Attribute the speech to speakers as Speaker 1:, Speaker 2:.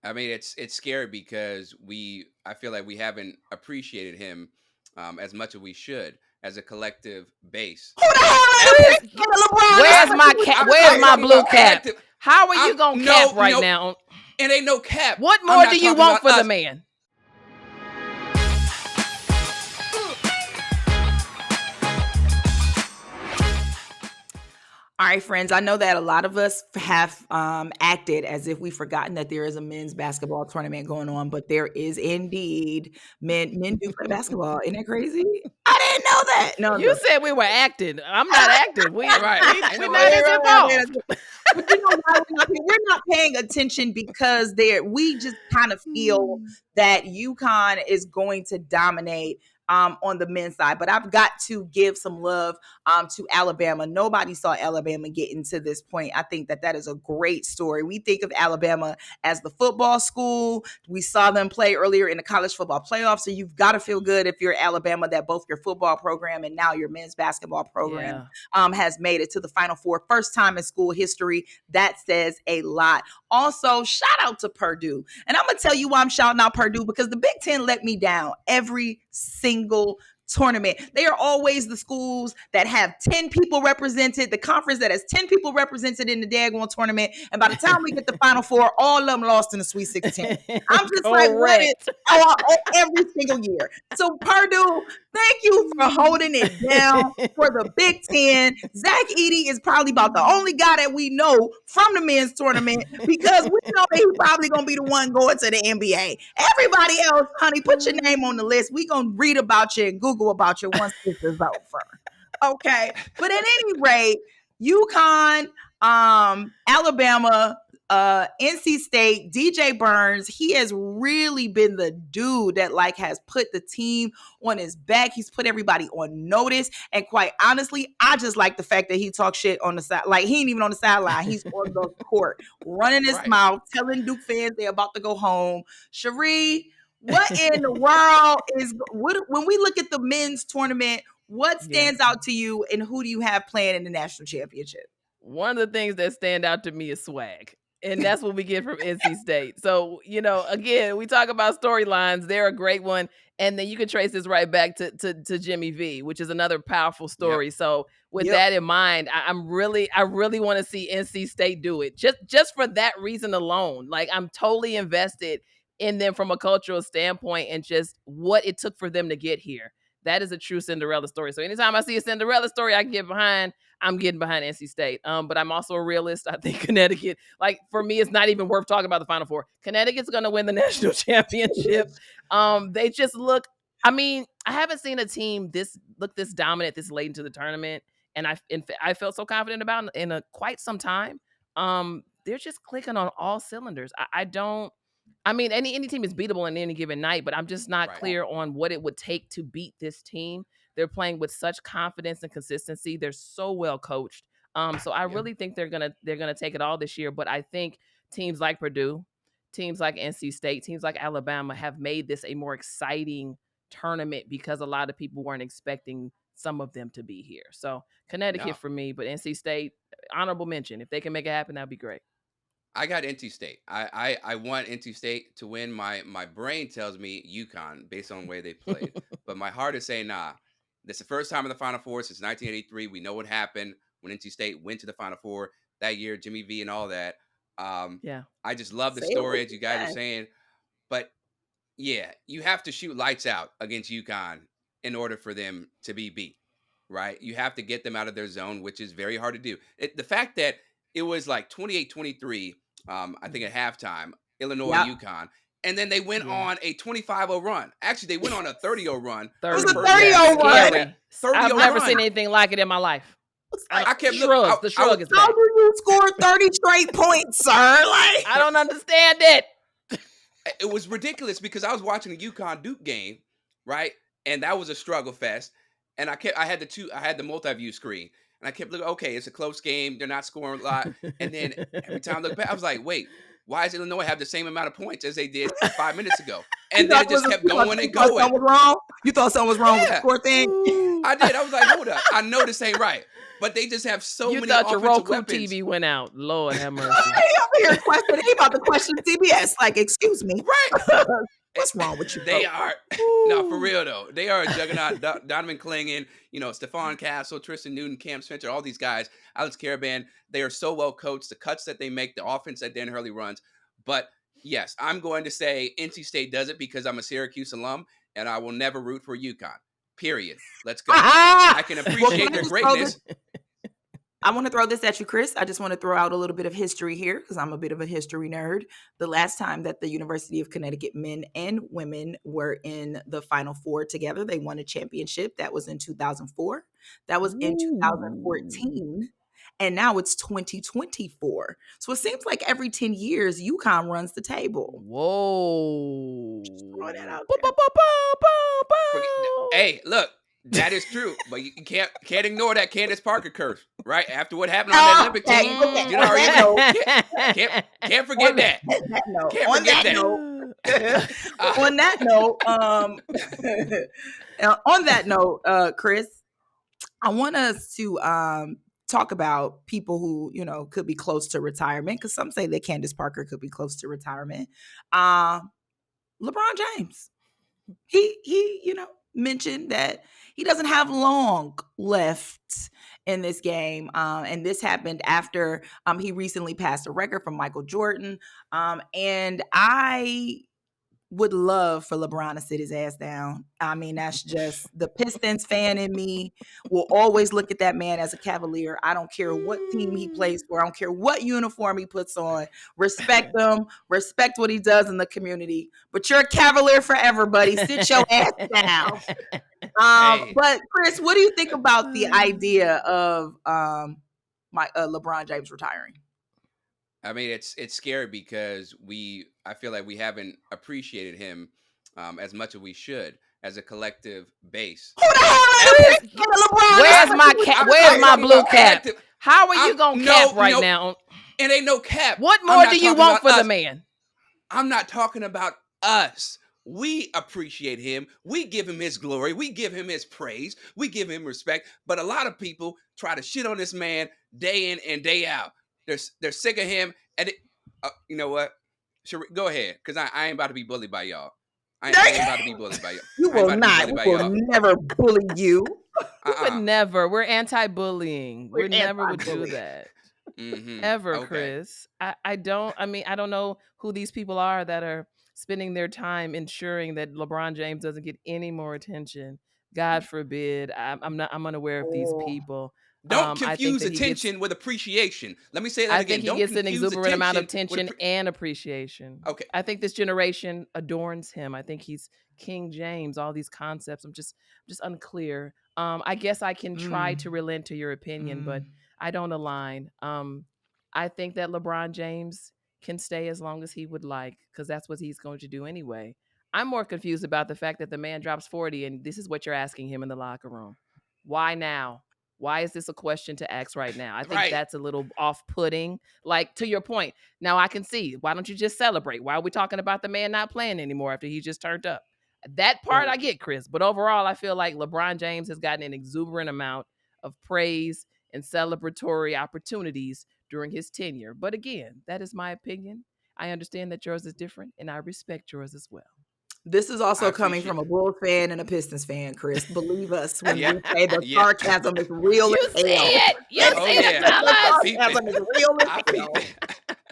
Speaker 1: I mean, it's scary because I feel like we haven't appreciated him as much as we should as a collective base.
Speaker 2: Who the hell ain't
Speaker 3: Where's
Speaker 2: appreciating LeBron?
Speaker 3: where's my cap? Where's my blue cap?
Speaker 1: Collective.
Speaker 3: How are you
Speaker 1: I'm
Speaker 3: gonna
Speaker 1: no
Speaker 3: cap right
Speaker 1: no.
Speaker 3: now?
Speaker 1: It ain't no cap.
Speaker 3: What
Speaker 1: I'm
Speaker 3: more
Speaker 1: not
Speaker 3: do you
Speaker 1: talking
Speaker 3: want
Speaker 1: about
Speaker 3: for the
Speaker 1: us.
Speaker 3: man?
Speaker 2: All right, friends, I know that a lot of us have acted as if we've forgotten that there is a men's basketball tournament going on, but there is indeed. Men do play basketball. Isn't that crazy? I didn't know that. No,
Speaker 3: You said we were acting. I'm not acting. We're not as involved.
Speaker 2: But you know why we're not paying attention because we just kind of feel that UConn is going to dominate on the men's side. But I've got to give some love to Alabama. Nobody saw Alabama getting to this point. I think that is a great story. We think of Alabama as the football school. We saw them play earlier in the college football playoffs. So you've got to feel good if you're Alabama that both your football program and now your men's basketball program has made it to the Final Four. First time in school history. That says a lot. Also, shout out to Purdue. And I'm going to tell you why I'm shouting out Purdue, because the Big Ten let me down every single tournament. They are always the schools that have 10 people represented, the conference that has 10 people represented in the daggone tournament. And by the time we get to Final Four, all of them lost in the Sweet 16. I'm just like, what is every single year? So Purdue, thank you for holding it down for the Big Ten. Zach Edey is probably about the only guy that we know from the men's tournament, because we know that he's probably going to be the one going to the NBA. Everybody else, honey, put your name on the list. We're going to read about you and Google about you once this is over. Okay. But at any rate, UConn, Alabama, NC State, DJ Burns, he has really been the dude that has put the team on his back. He's put everybody on notice. And quite honestly, I just like the fact that he talks shit on the side. Like, he ain't even on the sideline. He's on the court, running his mouth, telling Duke fans they're about to go home. Shari, what in the world when we look at the men's tournament, what stands out to you, and who do you have playing in the national championship?
Speaker 3: One of the things that stand out to me is swag. And that's what we get from NC State. So, again, we talk about storylines. They're a great one. And then you can trace this right back to Jimmy V, which is another powerful story. Yep. So with that in mind, I really want to see NC State do it. Just for that reason alone. Like, I'm totally invested in them from a cultural standpoint and just what it took for them to get here. That is a true Cinderella story. So anytime I see a Cinderella story I can get behind, I'm getting behind NC State. But I'm also a realist. I think Connecticut, for me, it's not even worth talking about the Final Four. Connecticut's going to win the national championship. They just look, I haven't seen a team this dominant this late into the tournament. And I felt so confident about it in quite some time. They're just clicking on all cylinders. Any team is beatable in any given night, but I'm just not clear on what it would take to beat this team. They're playing with such confidence and consistency. They're so well coached. So I really think they're gonna take it all this year. But I think teams like Purdue, teams like NC State, teams like Alabama have made this a more exciting tournament because a lot of people weren't expecting some of them to be here. So Connecticut for me, but NC State, honorable mention. If they can make it happen, that'd be great.
Speaker 1: I got NC State. I want NC State to win. My brain tells me UConn based on the way they played. But my heart is saying, nah. This is the first time in the Final Four since 1983. We know what happened when NC State went to the Final Four that year, Jimmy V and all that. I just love the story, as you guys are saying. But, yeah, you have to shoot lights out against UConn in order for them to be beat, right? You have to get them out of their zone, which is very hard to do. The fact that it was like 28-23, I think at halftime, Illinois UConn. And then they went on a 25-0 run. Actually, they went on a 30-0 run.
Speaker 2: It was a 30-0 run.
Speaker 3: I've never seen anything like it in my life.
Speaker 1: I kept
Speaker 3: shrugs. The shrug is back.
Speaker 2: How do you score 30 straight points, sir?
Speaker 3: I don't understand it.
Speaker 1: It was ridiculous because I was watching the UConn Duke game, right? And that was a struggle fest. And I had the multi-view screen. And I kept looking, okay, it's a close game. They're not scoring a lot. And then every time I look back, I was like, wait, why does Illinois have the same amount of points as they did 5 minutes ago? And then it just kept going and going.
Speaker 2: Something was wrong? You thought something was wrong with the score thing?
Speaker 1: I did. I was like, hold up. I know this ain't right. But they just have so many offensive weapons. You thought your Roku
Speaker 3: TV went out. Lord have mercy.
Speaker 2: He over here questioning. He about to question CBS. Like, excuse me.
Speaker 1: Right.
Speaker 2: What's wrong with you?
Speaker 1: They are. No, for real, though. They are a juggernaut. Donovan Clingan, Stephon Castle, Tristan Newton, Cam Spencer, all these guys, Alex Caravan. They are so well coached. The cuts that they make, the offense that Dan Hurley runs. But, yes, I'm going to say NC State does it because I'm a Syracuse alum, and I will never root for UConn. Period. Let's go. I can appreciate their greatness.
Speaker 2: I want to throw this at you, Chris. I just want to throw out a little bit of history here because I'm a bit of a history nerd. The last time that the University of Connecticut men and women were in the Final Four together, they won a championship. That was in 2004. That was in 2014. And now it's 2024. So it seems like every 10 years, UConn runs the table.
Speaker 3: Whoa.
Speaker 2: Just throw that out
Speaker 1: there. Hey, look. That is true, but you can't ignore that Candace Parker curse, right? After what happened on that Olympic team, can't forget that.
Speaker 2: On that note, Chris, I want us to talk about people who could be close to retirement, because some say that Candace Parker could be close to retirement. LeBron James, he mentioned that he doesn't have long left in this game. And this happened after he recently passed a record from Michael Jordan. And I would love for LeBron to sit his ass down. I mean, that's just the Pistons fan in me will always look at that man as a Cavalier. I don't care what team he plays for. I don't care what uniform he puts on. Respect him. Respect what he does in the community. But you're a Cavalier forever, buddy. Sit your ass down. But Chris, what do you think about the idea of LeBron James retiring?
Speaker 1: I mean, it's scary because I feel like we haven't appreciated him as much as we should as a collective base.
Speaker 2: Who the hell is
Speaker 3: LeBron? Where's my blue cap? How are you gonna cap right now?
Speaker 1: It ain't no cap.
Speaker 3: What more do you want for the man?
Speaker 1: I'm not talking about us. We appreciate him. We give him his glory. We give him his praise. We give him respect. But a lot of people try to shit on this man day in and day out. They're sick of him, and you know what? Go ahead, because I ain't about to be bullied by y'all. I ain't about to be bullied by y'all.
Speaker 2: You will not. We will never bully you.
Speaker 3: We would never. We're anti-bullying. We never would do that. Ever, okay. Chris. I don't know who these people are that are spending their time ensuring that LeBron James doesn't get any more attention. God forbid. I'm unaware of these people.
Speaker 1: Don't confuse attention with appreciation. Let me say that again.
Speaker 3: I think he gets an exuberant amount of attention and appreciation.
Speaker 1: Okay.
Speaker 3: I think this generation adorns him. I think he's King James, all these concepts. I'm just unclear. I guess I can try to relent to your opinion, but I don't align. I think that LeBron James can stay as long as he would like, because that's what he's going to do anyway. I'm more confused about the fact that the man drops 40 and this is what you're asking him in the locker room. Why now? Why is this a question to ask right now? I think that's a little off-putting. Like, to your point, now I can see. Why don't you just celebrate? Why are we talking about the man not playing anymore after he just turned up? That part I get, Chris. But overall, I feel like LeBron James has gotten an exuberant amount of praise and celebratory opportunities during his tenure. But again, that is my opinion. I understand that yours is different, and I respect yours as well.
Speaker 2: This is also coming from a Bulls fan and a Pistons fan, Chris. Believe us when we say the sarcasm is real as hell.
Speaker 3: You see it, fellas.
Speaker 2: The sarcasm is real as hell.